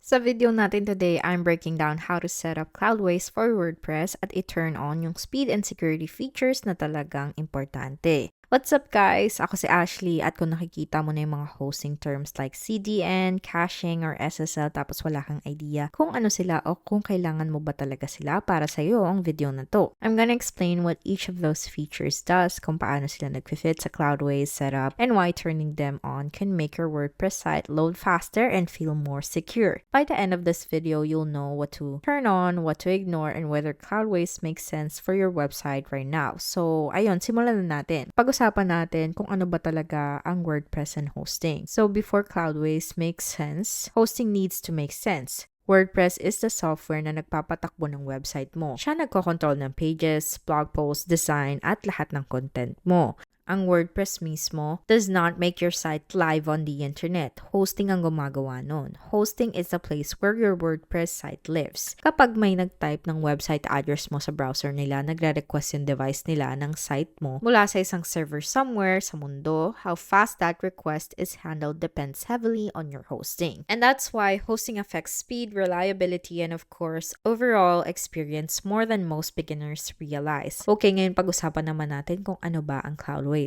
Sa video natin today, I'm breaking down how to set up Cloudways for WordPress at i-turn on yung speed and security features na talagang importante. What's up guys? Ako si Ashley at kung nakikita mo na yung mga hosting terms like CDN, caching, or SSL tapos wala kang idea kung ano sila o kung kailangan mo ba talaga sila para sa'yo ang video na to. I'm gonna explain what each of those features does, kung paano sila nag-fit sa Cloudways setup, and why turning them on can make your WordPress site load faster and feel more secure. By the end of this video, you'll know what to turn on, what to ignore, and whether Cloudways makes sense for your website right now. So, ayun, simulan na natin. Pag-usapan natin kung ano ba talaga ang WordPress and hosting. So, before Cloudways makes sense, hosting needs to make sense. WordPress is the software na nagpapatakbo ng website mo. Siya nagkokontrol ng pages, blog posts, design, at lahat ng content mo. Ang WordPress mismo does not make your site live on the internet. Hosting ang gumagawa nun. Hosting is the place where your WordPress site lives. Kapag may nag-type ng website address mo sa browser nila, nagre-request yung device nila ng site mo mula sa isang server somewhere sa mundo, how fast that request is handled depends heavily on your hosting. And that's why hosting affects speed, reliability, and of course, overall experience more than most beginners realize. Okay, ngayon pag-usapan naman natin kung ano ba ang Cloudways.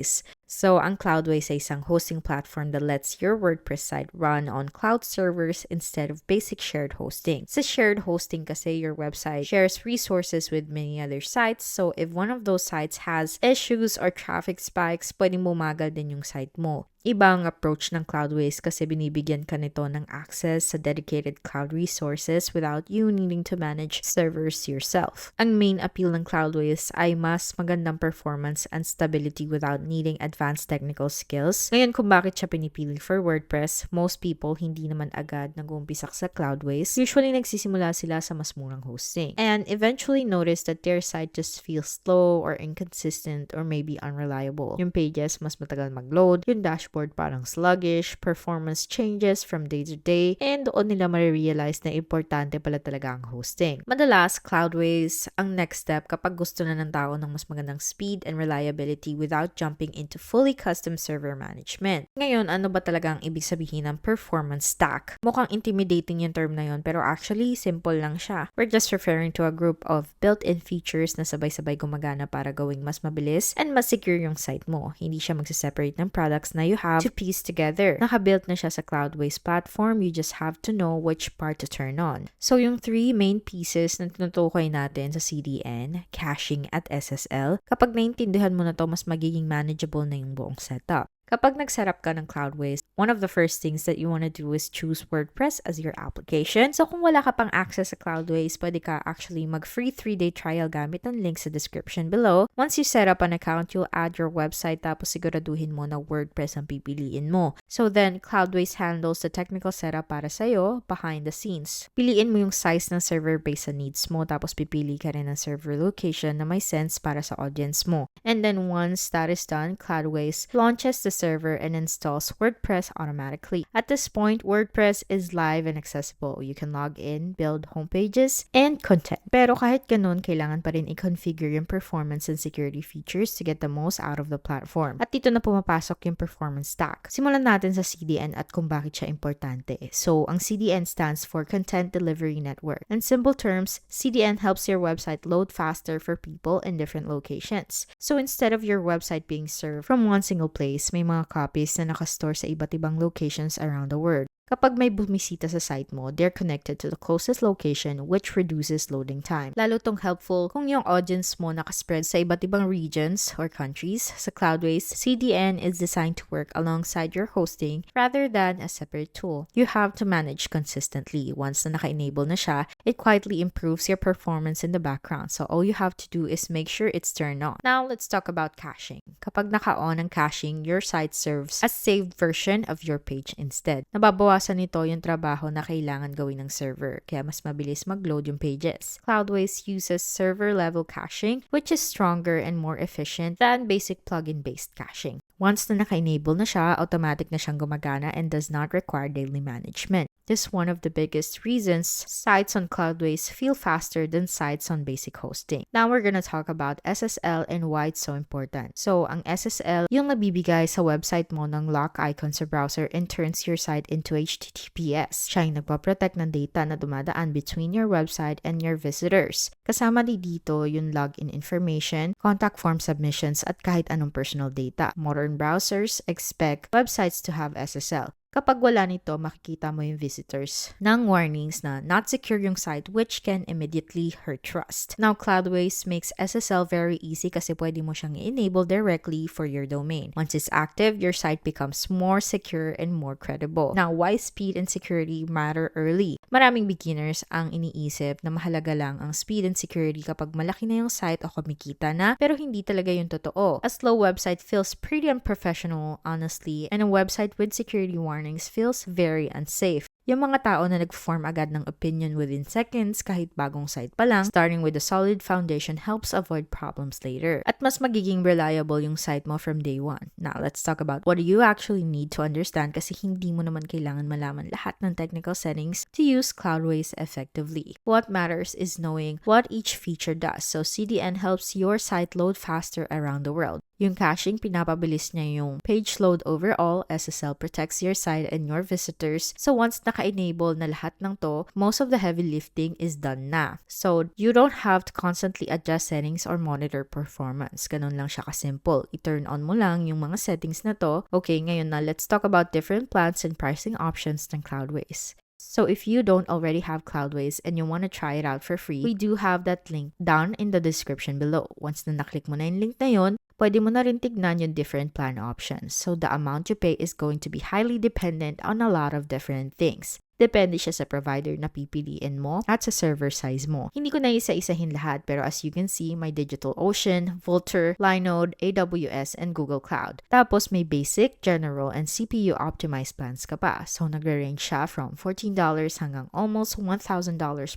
So, ang Cloudways ay isang hosting platform that lets your WordPress site run on cloud servers instead of basic shared hosting. Sa shared hosting kasi, your website shares resources with many other sites. So, if one of those sites has issues or traffic spikes, pwedeng bumagal din yung site mo. Iba ang approach ng Cloudways kasi binibigyan ka nito ng access sa dedicated cloud resources without you needing to manage servers yourself. Ang main appeal ng Cloudways ay mas magandang performance and stability without needing advanced technical skills. Ngayon, kung bakit siya pinipili for WordPress, most people hindi naman agad nag-uumpisak sa Cloudways. Usually, nagsisimula sila sa mas murang hosting and eventually notice that their site just feels slow or inconsistent or maybe unreliable. Yung pages mas matagal mag-load, yung dashboard parang sluggish, performance changes from day to day, and doon nila marirealize na importante pala talaga ang hosting. Madalas, Cloudways ang next step kapag gusto na ng tao ng mas magandang speed and reliability without jumping into fully custom server management. Ngayon, ano ba talaga ang ibig sabihin ng performance stack? Mukhang intimidating yung term na yun, pero actually, simple lang siya. We're just referring to a group of built-in features na sabay-sabay gumagana para gawing mas mabilis and mas secure yung site mo. Hindi siya magsaseparate ng products na you have to piece together. Nakabuilt na siya sa Cloudways platform, you just have to know which part to turn on. So yung three main pieces na tinutukoy natin sa CDN, caching at SSL, kapag naintindihan mo na to, mas magiging manageable na yung buong setup. Kapag nag-setup ka ng Cloudways, one of the first things that you want to do is choose WordPress as your application. So kung wala ka pang access sa Cloudways, pwede ka actually mag-free 3-day trial gamit ng link sa description below. Once you set up an account, you'll add your website tapos siguraduhin mo na WordPress ang pipiliin mo. So then, Cloudways handles the technical setup para sa'yo behind the scenes. Piliin mo yung size ng server based sa needs mo tapos pipili ka rin ng server location na may sense para sa audience mo. And then once that is done, Cloudways launches the server and installs WordPress automatically. At this point, WordPress is live and accessible. You can log in, build homepages, and content. Pero kahit ganun, kailangan pa rin i-configure yung performance and security features to get the most out of the platform. At dito na pumapasok yung performance stack. Simulan natin sa CDN at kung bakit siya importante. So, ang CDN stands for Content Delivery Network. In simple terms, CDN helps your website load faster for people in different locations. So, instead of your website being served from one single place, may mga copies na nakastore sa iba't ibang locations around the world. Kapag may bumisita sa site mo, they're connected to the closest location which reduces loading time. Lalo tong helpful kung yung audience mo nakaspread sa iba't ibang regions or countries. Sa Cloudways, CDN is designed to work alongside your hosting rather than a separate tool. You have to manage consistently. Once na naka-enable na siya, it quietly improves your performance in the background. So all you have to do is make sure it's turned on. Now, let's talk about caching. Kapag naka-on ang caching, your site serves a saved version of your page instead. Nababawasan nito yung trabaho na kailangan gawin ng server, kaya mas mabilis mag-load yung pages. Cloudways uses server-level caching, which is stronger and more efficient than basic plugin-based caching. Once na naka-enable na siya, automatic na siyang gumagana and does not require daily management. This is one of the biggest reasons sites on Cloudways feel faster than sites on basic hosting. Now we're gonna talk about SSL and why it's so important. So, ang SSL, yung nabibigay sa website mo ng lock icon sa browser and turns your site into HTTPS. Siya yung nagpaprotect ng data na dumadaan between your website and your visitors. Kasama din dito yung login information, contact form submissions, at kahit anong personal data. Modern browsers expect websites to have SSL. Kapag wala nito, makikita mo yung visitors ng warnings na not secure yung site, which can immediately hurt trust. Now, Cloudways makes SSL very easy kasi pwede mo siyang i-enable directly for your domain. Once it's active, your site becomes more secure and more credible. Now, why speed and security matter early? Maraming beginners ang iniisip na mahalaga lang ang speed and security kapag malaki na yung site o kumikita na, pero hindi talaga yung totoo. A slow website feels pretty unprofessional, honestly, and a website with security warnings feels very unsafe. Yung mga tao na nag-form agad ng opinion within seconds kahit bagong site pa lang, starting with a solid foundation helps avoid problems later. At mas magiging reliable yung site mo from day one. Now, let's talk about what you actually need to understand kasi hindi mo naman kailangan malaman lahat ng technical settings to use Cloudways effectively. What matters is knowing what each feature does. So, CDN helps your site load faster around the world. Yung caching, pinapabilis niya yung page load overall. SSL protects your site and your visitors. So once naka-enable na lahat ng to, most of the heavy lifting is done na. So you don't have to constantly adjust settings or monitor performance. Ganun lang siya kasimple. I-turn on mo lang yung mga settings na to. Okay, ngayon na let's talk about different plans and pricing options ng Cloudways. So if you don't already have Cloudways and you want to try it out for free, we do have that link down in the description below. Once na naklik mo na yung link na yun, pwede mo na rin tignan yung different plan options. So the amount you pay is going to be highly dependent on a lot of different things. Depende siya sa provider na pipiliin mo at sa server size mo. Hindi ko na isa-isahin lahat pero as you can see, may DigitalOcean, Vultr, Linode, AWS, and Google Cloud. Tapos may basic, general, and CPU optimized plans ka pa. So nagre-range siya from $14 hanggang almost $1,000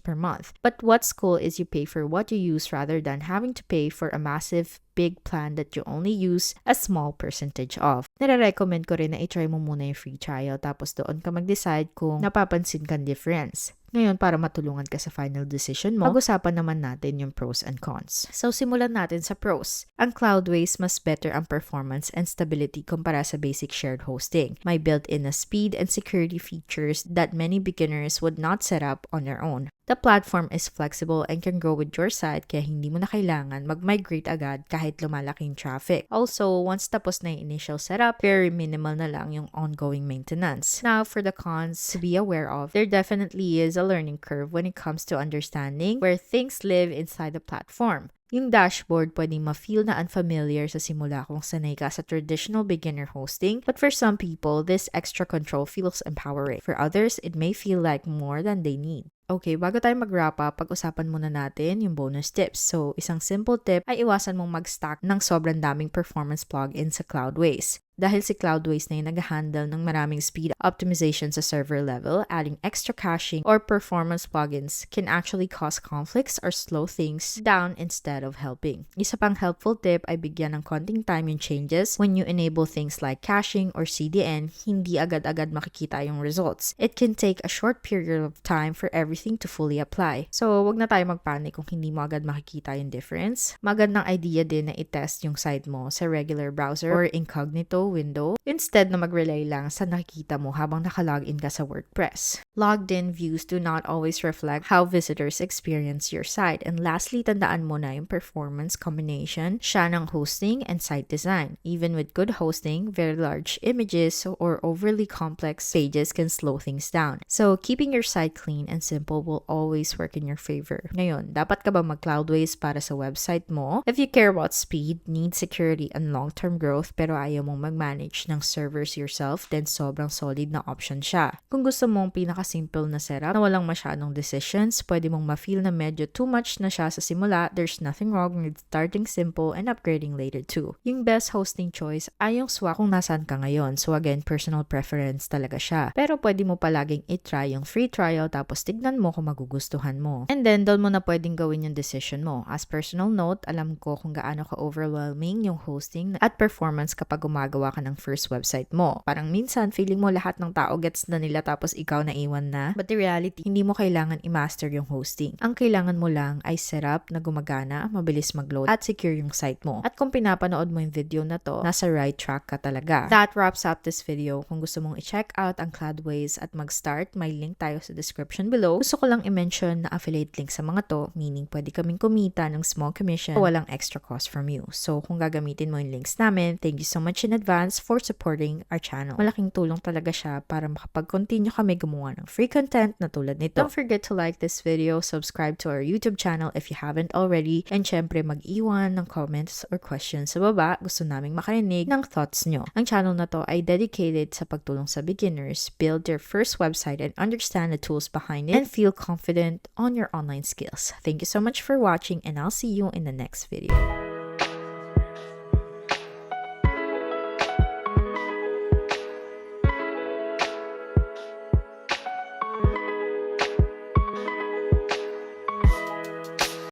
per month. But what's cool is you pay for what you use rather than having to pay for a massive big plan that you only use a small percentage of. Nire-recommend ko rin na i-try mo muna yung free trial tapos doon ka mag-decide kung napapansin kang difference. Ngayon, para matulungan ka sa final decision mo, pag-usapan naman natin yung pros and cons. So, simulan natin sa pros. Ang Cloudways mas better ang performance and stability kumpara sa basic shared hosting. May built-in na speed and security features that many beginners would not set up on their own. The platform is flexible and can grow with your site kaya hindi mo na kailangan mag-migrate agad kahit lumalaki yung traffic. Also, once tapos na yung initial setup, very minimal na lang yung ongoing maintenance. Now, for the cons to be aware of, there definitely is a learning curve when it comes to understanding where things live inside the platform. Yung dashboard pwedeng ma-feel na unfamiliar sa simula kung sanay ka sa traditional beginner hosting, but for some people, this extra control feels empowering. For others, it may feel like more than they need. Okay, bago tayo mag-wrap up, pag-usapan muna natin yung bonus tips. So, isang simple tip ay iwasan mong mag-stack ng sobrang daming performance plugins sa Cloudways. Dahil si Cloudways na yung nag-handle ng maraming speed optimization sa server level, adding extra caching or performance plugins can actually cause conflicts or slow things down instead of helping. Isa pang helpful tip ay bigyan ng konting time yung changes. When you enable things like caching or CDN, hindi agad-agad makikita yung results. It can take a short period of time for everything to fully apply. So, wag na tayo magpanic kung hindi mo agad makikita yung difference. Magandang idea din na i-test yung site mo sa regular browser or incognito window instead na mag-rely lang sa nakikita mo habang nakalogin ka sa WordPress. Logged in views do not always reflect how visitors experience your site. And lastly, tandaan mo na yung performance combination siya ng hosting and site design. Even with good hosting, very large images or overly complex pages can slow things down. So, keeping your site clean and simple will always work in your favor. Ngayon, dapat ka ba mag-Cloudways para sa website mo? If you care about speed, need security, and long-term growth pero ayaw mong mag-manage ng servers yourself, then sobrang solid na option siya. Kung gusto mong pinaka-simple na setup na walang masyadong decisions, pwede mong ma-feel na medyo too much na siya sa simula, there's nothing wrong with starting simple and upgrading later too. Yung best hosting choice ay yung swak kung nasaan ka ngayon. So again, personal preference talaga siya. Pero pwede mo palaging i-try yung free trial tapos tignan tingnan mo kung magugustuhan mo. And then, doon mo na pwedeng gawin yung decision mo. As personal note, alam ko kung gaano ka-overwhelming yung hosting at performance kapag gumagawa ka ng first website mo. Parang minsan, feeling mo lahat ng tao gets na nila tapos ikaw na iwan na. But the reality, hindi mo kailangan i-master yung hosting. Ang kailangan mo lang ay setup na gumagana, mabilis mag-load, at secure yung site mo. At kung pinapanood mo yung video na to, nasa right track ka talaga. That wraps up this video. Kung gusto mong i-check out ang Cloudways at mag-start, may link tayo sa description below. Gusto ko lang i-mention na affiliate link sa mga to, meaning pwede kaming kumita ng small commission, walang extra cost from you. So, kung gagamitin mo yung links namin, thank you so much in advance for supporting our channel. Malaking tulong talaga siya para makapag-continue kami gumawa ng free content na tulad nito. Don't forget to like this video, subscribe to our YouTube channel if you haven't already, and syempre mag-iwan ng comments or questions sa baba. Gusto naming makarinig ng thoughts nyo. Ang channel na to ay dedicated sa pagtulong sa beginners, build their first website and understand the tools behind it, and feel confident on your online skills. Thank you so much for watching, and I'll see you in the next video.